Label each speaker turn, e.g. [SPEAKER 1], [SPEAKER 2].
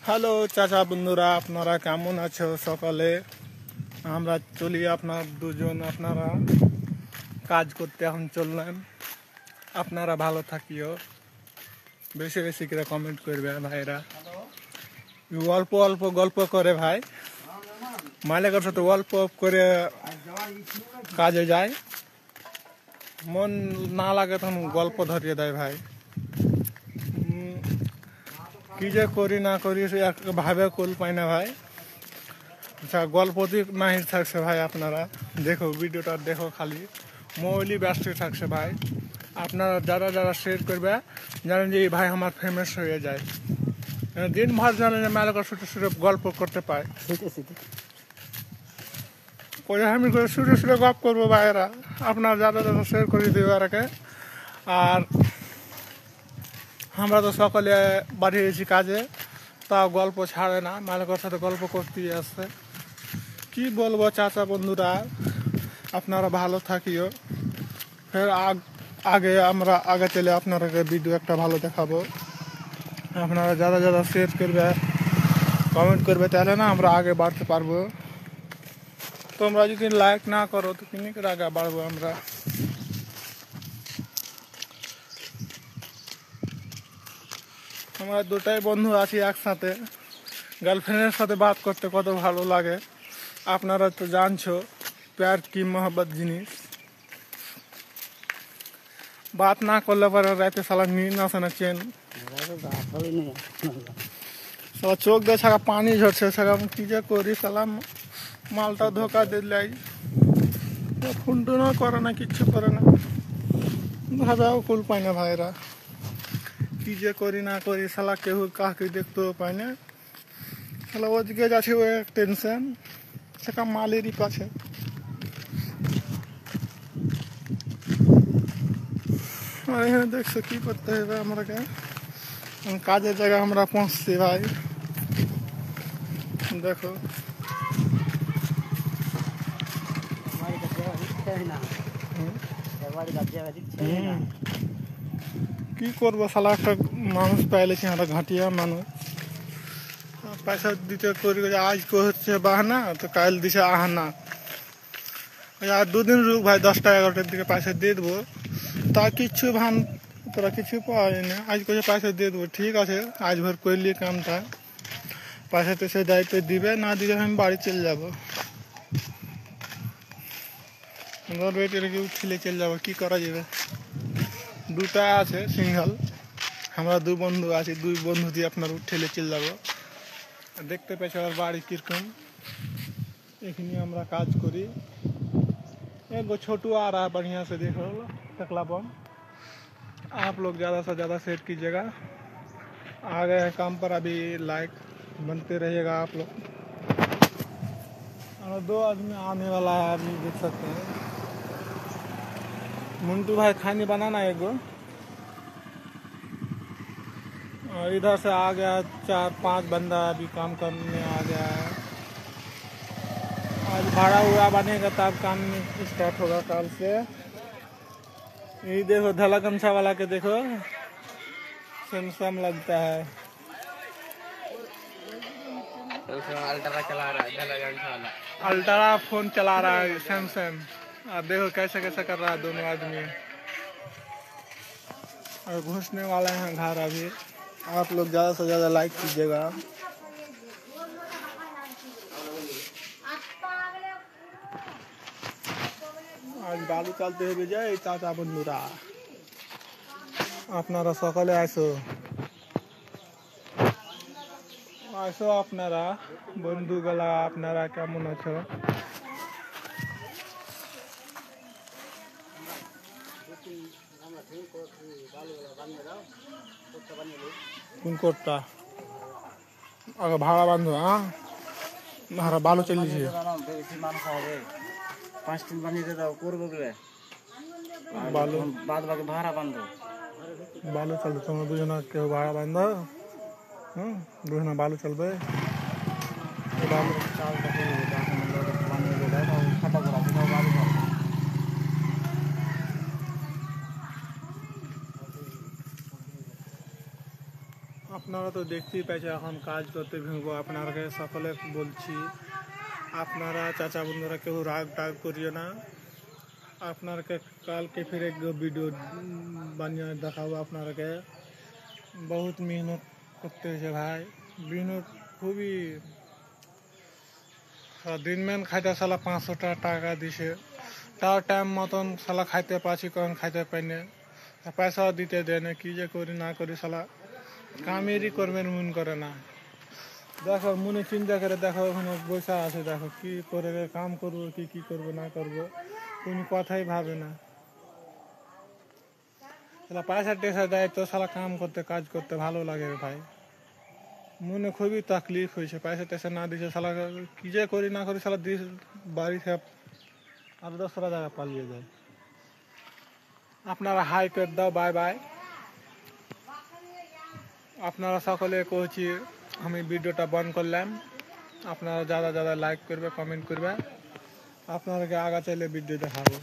[SPEAKER 1] Hello চাচা বন্ধুরা, আপনারা কেমন আছো? সকালে আমরা চলি আপনার দুজন, আপনারা কাজ করতে এখন চললেন। আপনারা ভালো থাকিও, বেশি বেশি করে কমেন্ট করবে ভাইরা। অল্প অল্প গল্প করে ভাই, মালিকের সাথে অল্প করে কাজে যায়, মন না লাগে তখন গল্প ধরিয়ে দেয় ভাই। কি যে করি না করি সে ভাবে কুল পাই না ভাই। আচ্ছা, গল্প দিয়ে মাহির থাকছে ভাই। আপনারা দেখো, ভিডিওটা দেখো, খালি মোবাইলই ব্যস্ত থাকছে ভাই। আপনারা যারা যারা শেয়ার করবে জানেন যে এই ভাই আমার ফেমাস হয়ে যায়। দিন ভর জানেন যে মেলাকার ছুটে ছুটে গল্প করতে পায়। আমি করে ছুটে ছুটে গল্প করবো ভাইয়েরা। আপনারা যারা যারা শেয়ার করে দেবে এরাকে। আর আমরা তো সকালে বাড়িয়েছি কাজে, তাও গল্প ছাড়ে না, মালিকের সাথে গল্প করতেই আসছে। কি বলবো চাচা বন্ধুরা, আপনারা ভালো থাকিও। ফের আমরা আগে চলে আপনাদেরকে ভিডিও একটা ভালো দেখাবো। আপনারা যারা যারা শেয়ার করবে, কমেন্ট করবে, তাহলে না আমরা আগে বাড়তে পারবো। তোমরা যদি লাইক না করো তো কিনে করে আগে বাড়বো আমরা। আমরা দুটাই বন্ধু আছি একসাথে। গার্লফ্রেন্ডের সাথে বাত করতে কত ভালো লাগে, আপনারা তো জানছো প্যার কি মোহব্বত জিনিস। বাত না করলে পরে রাতে সালা নীন্দ আসে না, চেন সালা চোখ দিয়ে ছাড়া পানি ঝরছে। সালা কি যে করি, সালা মালটা ধোকা দিলাই, ফুন্টুনও করে না, কিচ্ছু করে না, ভাবেও কুল পায় না ভাইরা। কি যে করি না করি, সালা কেউ কাকে দেখতেও পায় না। সালা ওদিকে যাচ্ছে ও এক টেনশন, সেটা মালেরই কাছে। আর এখানে দেখছো কি করতে হবে আমাকে, কাজের জায়গায় আমরা পৌঁছছি ভাই। দেখো কি করবো, শালা একটা মানুষ পাইলেছি, আমরা ঘাটিয়া মানুষ, পয়সা দিতে করি। আজ হচ্ছে বাহানা তো কাল দিছে আহানা। আর দুদিন রুক ভাই, 10টা 11টার দিকে পয়সা দিয়ে দেবো। তা কিচ্ছু ভান তোরা কিছু পাওয়া যায় না। আজ করে পয়সা দিয়ে দেবো, ঠিক আছে আজ ভর করলি কামটা, পয়সা তো সে দায়িত্ব দিবে, না দিলে আমি বাড়ি চলে যাবো। বেটে রেখে উঠলে চলে যাবো, কি করা যাবে। দুটা আছে সিঙ্গেল, আমরা দুই বন্ধু আছি, দুই বন্ধু দিয়ে আপনার উঠেলে চলে যাবো। দেখতে পেয়েছি আমার বাড়ি কিরকম, এখানে আমরা কাজ করি। एगो छोटू आ रहा है बढ़िया से, देखो टकलापन। आप लोग ज़्यादा से ज़्यादा शेयर कीजिएगा। आ गए हैं काम पर, अभी लाइक बनते रहिएगा आप लोग। और 2 आदमी आने वाला है अभी, देख सकते हैं। मुंटू भाई खाने बनाना एगो। और इधर से आ गया 4-5 बंदा अभी काम करने आ गया है। आज भाड़ा हुआ बनेगा तब काम स्टार्ट होगा कल से। ये देखो धला गमछा वाला के देखो, सम लगता है। अल्ट्रा चला रहा है, धला गमछा वाला अल्ट्रा फोन चला रहा है सैमसंग। अब देखो कैसे कैसे कर रहा है दोनों आदमी। और घुसने वाले हैं घर अभी। आप लोग ज़्यादा से ज़्यादा लाइक कीजिएगा। आज বালু চালতে হবে যে চাচা বন্ধুরা, আপনারা সকালে আসো আসো আপনারা বন্ধুগুলা, আপনারা কেমন আছো? কোন কোটটা আগে ভাড়া বান্ধব? হ্যাঁ ভাড়া বালু চলিয়েছে,
[SPEAKER 2] 5 দিন বানিয়ে দাও, করবো
[SPEAKER 1] বালু
[SPEAKER 2] বাদ বাকি ভাড়া বান্ধব।
[SPEAKER 1] বালু চলবে, তোমরা দুজনে কেউ ভাড়া বান্ধব। দুজনে বালু চলবে। বালু
[SPEAKER 2] চাল বানিয়ে দেয়, খাতা করা বালু।
[SPEAKER 1] আপনারা তো দেখতেই পাইছে এখন কাজ করতে ভেঙব। আপনাকে সকলে বলছি, আপনারা চাচা বন্ধুরা কেউ রাগ টাগ করিও না। আপনাকে কালকে ফিরে ভিডিও বানিয়ে দেখাবো। আপনাকে বহুত মেহনত করতে হয়েছে ভাই, মেহনত খুবই। দিনম্যান খাইতে সালা 500 টাকা দিছে, তাও টাইম মতন সালা খাইতে পাচ্ছি, কখন খাইতে পাই না, পয়সাও দিতে দেয় না। কি যে করি না করি সালা কামেরই করবেন মন করে না। দেখো মনে চিন্তা করে দেখো, ওখানে বসে আছে, দেখো কি করে কাম করবো কি করবো না করবো, কোনো কথাই ভাবে না। সালা পয়সা টেসা দেয় তো সালা কাম করতে কাজ করতে ভালো লাগে ভাই। মনে খুবই তকলিফ হয়েছে, পয়সা টেসা না দিছে সালা কি যে করি না করি সালা বাড়ি থেকে আর 10টা জায়গা পালিয়ে যায়। আপনারা হাই করে দাও, বাই বাই। আপনারা সকলে কইছি আমি ভিডিওটা বন্ধ করলাম। আপনারা যারা যারা লাইক করবে কমেন্ট করবে, আপনাদেরকে আগা চাইলে ভিডিও দেখাবো।